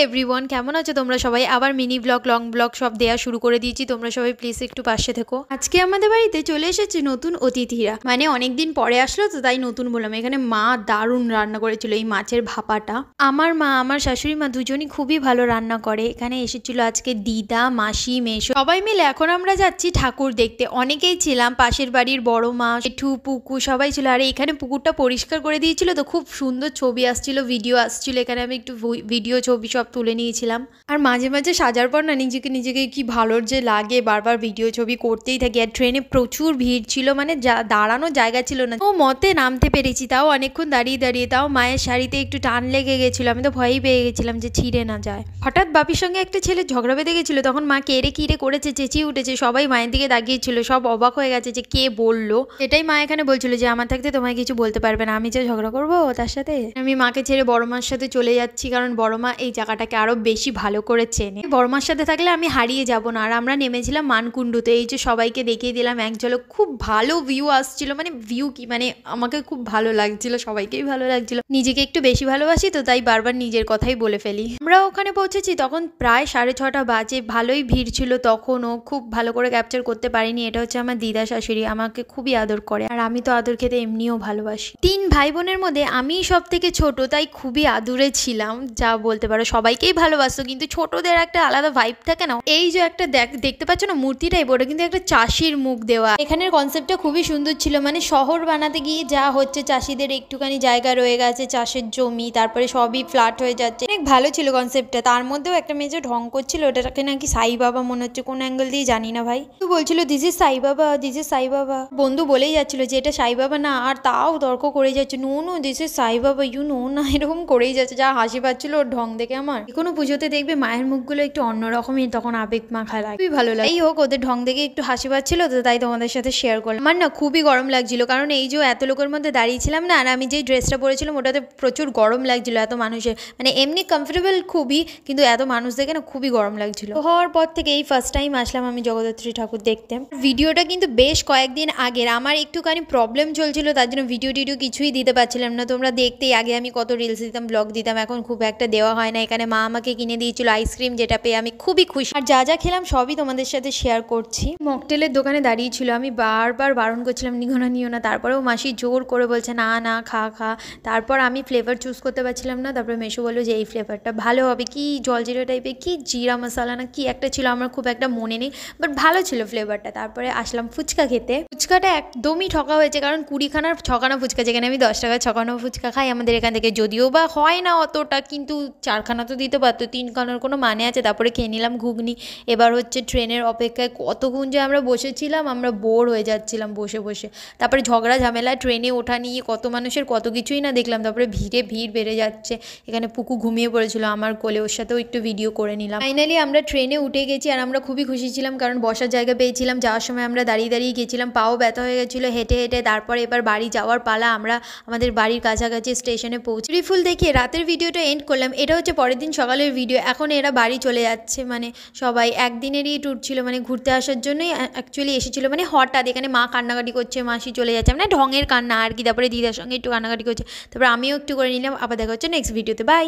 Everyone, কেমন আছো তোমরা সবাই? আবার মিনি ব্লগ লং ব্লগ সব দেওয়া শুরু করে দিয়েছি। তোমরা সবাই প্লিজ একটু পাশে থেকো। আজকে আমাদের বাড়িতে চলে এসেছে নতুন অতিথিরা, মানে অনেকদিন পরে আসলো তো তাই নতুন বললাম। এখানে মা দারুণ রান্না করেছিল এই মাছের ভাপাটা। আমার মা, আমার শাশুড়ি মা দুজনই খুবই ভালো রান্না করে। এখানে এসেছিল আজকে দিদা, মাসি, মেশো সবাই মিলে। এখন আমরা যাচ্ছি ঠাকুর দেখতে। অনেকেই ছিলাম, পাশের বাড়ির বড় মা, জেঠু, পুকু সবাই ছিল। আর এখানে পুকুরটা পরিষ্কার করে দিয়েছিল তো খুব সুন্দর ছবি আসছিল, ভিডিও আসছিল। এখানে আমি একটু ভিডিও ছবি সব তুলে নিয়েছিলাম। আর মাঝে মাঝে সাজার পর না নিজেকে কি ভালো যে লাগে, বারবার ভিডিও ছবি করতেই থাকি। আর ট্রেনে প্রচুর ভিড় ছিল, মানে দাঁড়ানোর জায়গা ছিল না। ও মতে নামতে পেরেছি, তাও অনেকক্ষণ দাঁড়িয়ে তাও মায়ের শাড়িতে একটু টান লেগে গেছিল। আমি তো ভয়ই পেয়ে গেছিলাম যে ছিঁড়ে না যায়। হঠাৎ বাপির সঙ্গে একটা ছেলে ঝগড়া বেঁধে গেছিল, তখন মা কেড়ে কিরে করেছে, চেঁচিয়ে উঠেছে। সবাই মায়ের দিকে তাকিয়েছিল, সব অবাক হয়ে গেছে যে কে বললো। এটাই মা এখানে বলছিল যে আমার থাকতে তোমায় কিছু বলতে পারবে না, আমি যে ঝগড়া করবো তার সাথে। আমি মাকে ছেড়ে বড় মার সাথে চলে যাচ্ছি, কারণ বড় মা এই জায়গাটাকে আরো বেশি ভালো করে চেনে। বড় মার সাথে থাকলে আমি হারিয়ে যাব না। আর আমরা নেমেছিলাম মানকুণ্ডুতে। এই যে সবাইকে দেখিয়ে দিলাম এক ঝলক। খুব ভালো ভিউ আসছিল, মানে ভিউ কি, মানে আমাকে খুব ভালো লাগছিল, সবাইকেই ভালো লাগছিল। নিজেকে একটু বেশি ভালোবাসি তো তাই বারবার নিজের কথাই বলে ফেলি। আমরা ওখানে পৌঁছেছি তখন প্রায় 6:30 বাজে। ভালোই ভিড় ছিল তখনও, খুব ভালো করে ক্যাপচার করতে পারিনি। এটা হচ্ছে আমার দিদা শাশুড়ি, আমাকে খুবই আদর করে। আর আমি তো আদর খেতে এমনিও ভালোবাসি। 3 ভাই বোনের মধ্যে আমি সব থেকে ছোট, তাই খুবই আদুরে ছিলাম যা বলতে পারো। সবাইকেই ভালোবাসতো, কিন্তু ছোটদের একটা আলাদা ভাইব থাকে না। এই যে একটা দেখতে পাচ্ছ না মূর্তিটাই, ওটা কিন্তু একটা চাষির মুখ দেওয়া। এখানের কনসেপ্টটা খুবই সুন্দর ছিল, মানে শহর বানাতে গিয়ে যা হচ্ছে, চাষিদের একটুখানি জায়গা রয়ে গেছে, চাষের জমি, তারপরে সবই ফ্ল্যাট হয়ে যাচ্ছে। অনেক ভালো ছিল কনসেপ্টটা। তার মধ্যেও একটা মেয়ে যে ঢং করছিল, ওটাকে নাকি সাই বাবা মনে হচ্ছে, কোন অ্যাঙ্গেল দিয়ে জানি না ভাই। তো বলছিল দিস ইজ সাই বাবা, দিস ইজ সাই বাবা। বন্ধু বলেই যাচ্ছিল যে এটা সাই বাবা না, আর তাও তর্ক করে যাচ্ছে, নো নো দিস ইজ সাই বাবা, ইউ নো না, এরকম করেই যাচ্ছে। যা হাসি পাচ্ছিল ওর ঢং দেখে আমার। কোনো পুজোতে দেখবে মায়ের মুখগুলো একটু অন্যরকমই, তখন আবেগ মাখা লাগে, খুবই ভালো লাগে। এই হোক, ওদের ঢং দেখে একটু হাসি পাচ্ছিল তো তাই তোমাদের সাথে শেয়ার করলাম। আমার না খুবই গরম লাগছিল, কারণ এই যে এত লোকের মধ্যে দাঁড়িয়েছিলাম না, আর আমি যে ড্রেসটা পরেছিলাম ওটাতে প্রচুর গরম লাগছিল। এত মানুষের, মানে এমনি কমফোর্টেবল খুবই, কিন্তু এত মানুষ দেখে না খুবই গরম লাগছিল। হওয়ার পর থেকে এই ফার্স্ট টাইম আসলাম আমি জগদ্ধাত্রী ঠাকুর দেখতে। ভিডিওটা কিন্তু বেশ কয়েকদিন আগের। আমার একটুখানি প্রবলেম চলছিল, তার জন্য ভিডিও কিছুই দিতে পারছিলাম না। তোমরা দেখতেই, আগে আমি কত রিলস দিতাম, ব্লগ দিতাম, এখন খুব একটা দেওয়া হয় না। এখানে মা আমাকে কিনে দিয়েছিল আইসক্রিম, যেটা পেয়ে আমি খুবই খুশি। আর যা খেলাম সবই তোমাদের সাথে শেয়ার করছি। মকটেলের দোকানে দাঁড়িয়েছিল, আমি বারবার বারণ করছিলাম নিও না, তারপরেও মাসি জোর করে বলছে না খা। তারপর আমি ফ্লেভার চুজ করতে পারছিলাম না, তারপরে মেশো বললো যে এই ফ্লেভারটা ভালো হবে, কি জলজিরা টাইপের, কি জিরা মশলা না কি একটা ছিল, আমার খুব একটা মনে নেই, বাট ভালো ছিল ফ্লেভারটা। তারপরে আসলাম ফুচকা খেতে। ফুচকাটা একদমই ঠকা হয়েছে, কারণ 20খানার 6খানা ফুচকা, যেখানে আমি 10 টাকার 6খানা ফুচকা খাই আমাদের এখান থেকে, যদিও বা হয় না অতটা, কিন্তু 4খানা তো দিতে পারতো, 3খানার কোনো মানে আছে। তারপরে খেয়ে নিলাম ঘুগনি। এবার হচ্ছে ট্রেনের অপেক্ষায় কতক্ষণ যে আমরা বসেছিলাম, আমরা বোর হয়ে যাচ্ছিলাম বসে। তারপরে ঝগড়া ঝামেলা, ট্রেনে ওঠা নিয়ে কত মানুষের কত কিছুই না দেখলাম। তারপরে ভিড় বেড়ে যাচ্ছে। এখানে পুকু ঘুমিয়ে পড়েছিল আমার কোলে, ওর সাথেও একটু ভিডিও করে নিলাম। ফাইনালি আমরা ট্রেনে উঠে গেছি, আর আমরা খুবই খুশি ছিলাম, কারণ বসার জায়গা পেয়েছিলাম। যাওয়ার সময় আমরা দাঁড়িয়ে গেছিলাম, পাও ব্যথা হয়ে গেছিলো হেঁটে। তারপরে এবার বাড়ি যাওয়ার পালা। আমরা আমাদের বাড়ির কাছাকাছি স্টেশনে পৌঁছে ফুল দেখিয়ে রাতের ভিডিওটা এন্ড করলাম। এটা হচ্ছে পরের দিন সকালের ভিডিও। এখন এরা বাড়ি চলে যাচ্ছে, মানে সবাই একদিনেরই ট্যুর ছিল, মানে ঘুরতে আসার জন্যই অ্যাকচুয়ালি এসেছিলো। মানে হঠাৎ এখানে মা কান্নাকাটি করছে, মাসি চলে যাচ্ছে, মানে ঢঙের কান্না আর কি। তারপরে দিদার সঙ্গে একটু কান্নাকাটি করছে, তারপরে আমিও একটু করে নিলাম। আবার দেখা হচ্ছে নেক্সট ভিডিওতে, বাই।